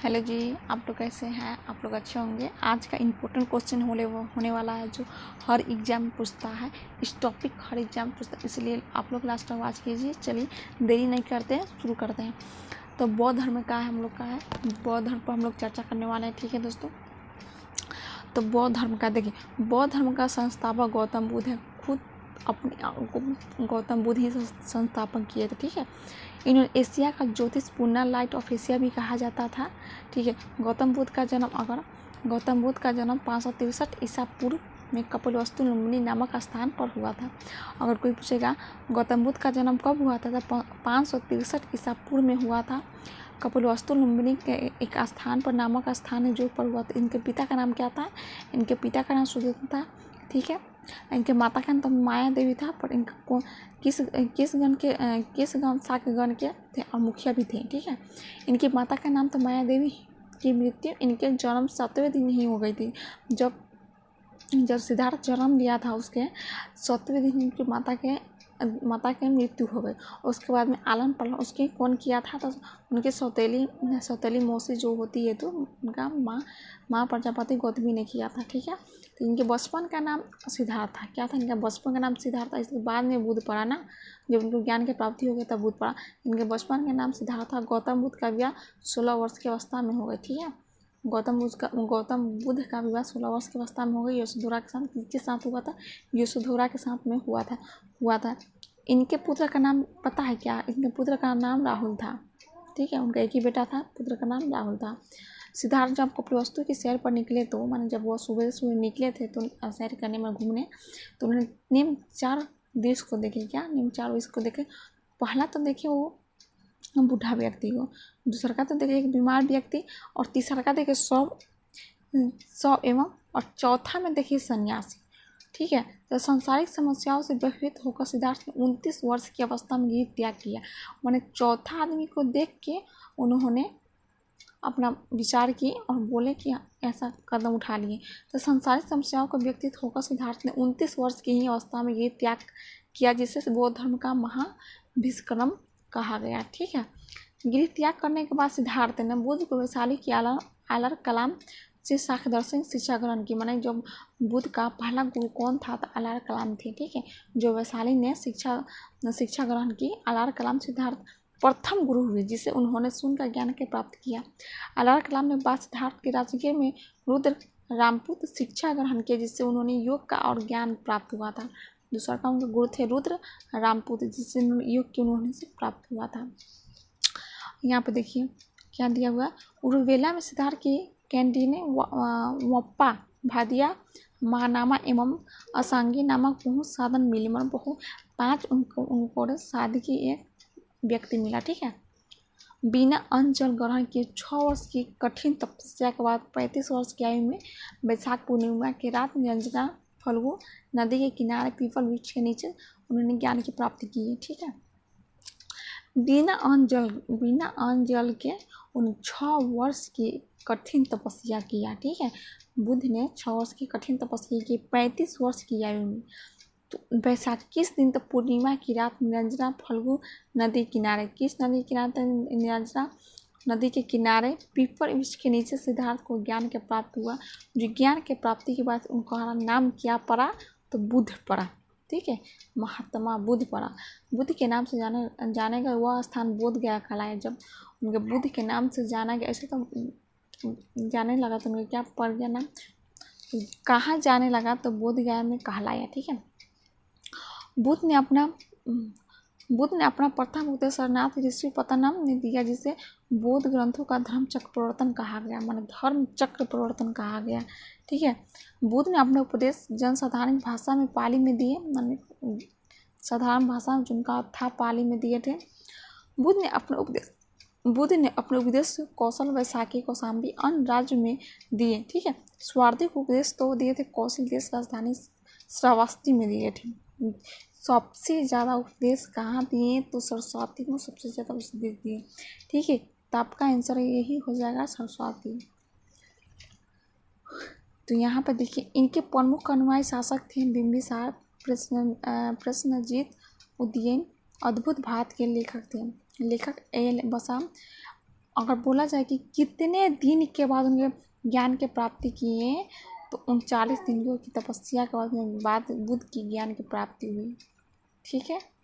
Hello जी, आप लोग कैसे हैं? आप लोग अच्छे होंगे। आज का इम्पोर्टेंट क्वेश्चन होने वाला है जो हर एग्ज़ाम पूछता है। इस टॉपिक हर एग्ज़ाम पूछता है, इसलिए आप लोग लास्ट तक वॉच कीजिए। चलिए देरी नहीं करते हैं, शुरू करते हैं। तो बौद्ध धर्म का है, हम लोग का है। बौद्ध धर्म पर हम लोग चर्चा करने वाले हैं, ठीक है दोस्तों। तो बौद्ध धर्म का देखिए, बौद्ध धर्म का संस्थापक गौतम बुद्ध है। खुद अपने गौतम बुद्ध ही संस्थापन किए थे, ठीक है। इन्होंने एशिया का ज्योतिषपूर्ण लाइट ऑफ एशिया भी कहा जाता था, ठीक है। गौतम बुद्ध का जन्म 563 ईसा पूर्व में कपिलवस्तु लुम्बिनी नामक स्थान पर हुआ था। अगर कोई पूछेगा गौतम बुद्ध का जन्म कब हुआ था, तो 563 ईसा पूर्व में हुआ था। कपिलवस्तु लुम्बिनी के एक स्थान पर, नामक स्थान है जो पर हुआ था। इनके पिता का नाम क्या था? इनके पिता का नाम सुदर्शन था, ठीक है। इनके माता का नाम तो माया देवी था, पर इनका किस शाक्य गण के थे और मुखिया भी थे, ठीक है। इनकी माता का नाम तो माया देवी की मृत्यु इनके जन्म 7वें दिन ही हो गई थी। जब सिद्धार्थ जन्म लिया था, उसके 7वें दिन इनकी माता के मृत्यु हो गई। उसके बाद में आलन पालन उसकी कौन किया था? तो उनकी सौतेली मौसी जो होती है, तो उनका माँ प्रजापति गौतमी ने किया था, ठीक है। तो इनके बचपन का नाम सिद्धार्थ था। क्या था इनका बचपन का नाम? सिद्धार्थ था। इसके बाद में बुद्ध पड़ा ना, जब उनको ज्ञान की प्राप्ति हो गई तब बुद्ध पड़ा। इनके बचपन का नाम सिद्धार्थ था। गौतम बुद्ध का विवाह 16 वर्ष की अवस्था में हो गई, ठीक है। गौतम बुद्ध का विवाह 16 वर्ष की अवस्था में हो गई। यशोधरा के साथ, किसके साथ हुआ था? यशोधरा के साथ में हुआ था। इनके पुत्र का नाम पता है क्या? इनके पुत्र का नाम राहुल था, ठीक है। उनका एक ही बेटा था, पुत्र का नाम राहुल था। सिद्धार्थ जब कपिलवस्तु की सैर पर निकले, तो माने जब वो सुबह निकले थे तो सैर करने में घूमने, तो उन्होंने निम्न 4 दृश्य को देखे। क्या निम्न 4 दृश्य को देखे? पहला तो देखे वो बूढ़ा व्यक्ति को, दूसरा का तो देखे एक बीमार व्यक्ति, और तीसरा का देखे शव एवं, और चौथा में देखिए सन्यासी, ठीक है। तो सांसारिक समस्याओं से व्यथित होकर सिद्धार्थ ने 29 वर्ष की अवस्था में गृह त्याग किया। मैंने चौथा आदमी को देख के उन्होंने अपना विचार की और बोले कि ऐसा कदम उठा लिए। तो सांसारिक समस्याओं को व्यतीत होकर सिद्धार्थ ने 29 वर्ष की ही अवस्था में गृह त्याग किया, जिसे बौद्ध धर्म का महाभिष्क्रम कहा गया, ठीक है। गृह त्याग करने के बाद सिद्धार्थ ने बुद्ध को वैशाली की आलर कलाम से शाक्य दर्शन शिक्षा ग्रहण की। माने जब बुद्ध का पहला गुरु कौन था? तो आलार कलाम थे, ठीक है। जो वैशाली ने शिक्षा ग्रहण की। आलार कलाम सिद्धार्थ प्रथम गुरु हुए, जिसे उन्होंने सुनकर ज्ञान के प्राप्त किया। आलार कलाम ने बाद सिद्धार्थ के राजगीर में रुद्र रामपुत्र शिक्षा ग्रहण किया, जिससे उन्होंने योग का और ज्ञान प्राप्त हुआ था। दूसरा का उनके गुरु थे रुद्र रामपुत्र, जिससे योग की उन्होंने से प्राप्त हुआ था। यहाँ पे देखिए क्या दिया हुआ। उर्वेला में सिद्धार्थ की कैंटीने वप्पा भादिया महानामा एवं असांगी नामक बहुत साधन मिले। मतलब बहुत 5 उनको शादी की एक व्यक्ति मिला, ठीक है। बिना अन्न जल ग्रहण किए 6 वर्ष की कठिन तपस्या के बाद 35 वर्ष की आयु में वैशाख पूर्णिमा की रात में अंजना फल्गु नदी के किनारे पीपल वृक्ष के नीचे उन्होंने ज्ञान की प्राप्ति की है, ठीक है। बिना अन्न जल के उन 6 वर्ष की कठिन तपस्या किया, ठीक है। बुद्ध ने 6 वर्ष की कठिन तपस्या की 35 वर्ष की आयु में। तो वैशाख किस दिन? तो पूर्णिमा की रात निरंजना फल्गु नदी किनारे। किस नदी किनारे? निरंजना नदी के किनारे पीपल वृक्ष के नीचे सिद्धार्थ को ज्ञान के प्राप्त हुआ। जो ज्ञान के प्राप्ति के बाद उनका नाम क्या पड़ा? तो बुद्ध पड़ा, ठीक है। महात्मा बुद्ध पड़ा। बुद्ध के नाम से जाने का वह स्थान बोध गया कहलाया। जब उनके बुद्ध के नाम से जाना गया, ऐसे तो जाने लगा, तो उनका क्या पड़ गया नाम? कहाँ जाने लगा? तो बोध गया में कहलाया, ठीक है। बुद्ध ने अपना प्रथम उपदेश सरनाथ ऋषि पतनम ने दिया, जिसे बौद्ध ग्रंथों का धर्म चक्र प्रवर्तन कहा गया। माने धर्म चक्र प्रवर्तन कहा गया, ठीक है। बुद्ध ने अपने उपदेश जनसाधारण भाषा में पाली में दिए। माने साधारण भाषा में जिनका था पाली में दिए थे। बुद्ध ने अपने उपदेश कौशल वैशाखी कौशाम्बी अन्य राज्य में दिए, ठीक है। स्वार्थिक उपदेश तो दिए थे कौशल देश राजधानी श्रावस्ती में दिए थे। सबसे ज़्यादा उपदेश कहाँ दिए? तो सरस्वती में सबसे ज़्यादा उपदेश दिए, ठीक है। तो आपका आंसर यही हो जाएगा, सरस्वती। तो यहाँ पर देखिए इनके प्रमुख अनुयायी शासक थे बिंबिसार, प्रश्नजीत, उदयन। अद्भुत भात के लेखक थे। लेखक एल बसाम अगर बोला जाए कि कितने दिन के बाद उनके ज्ञान की प्राप्ति किए, तो 39 दिन की तपस्या के बाद बुद्ध की ज्ञान की प्राप्ति हुई। ठीक है।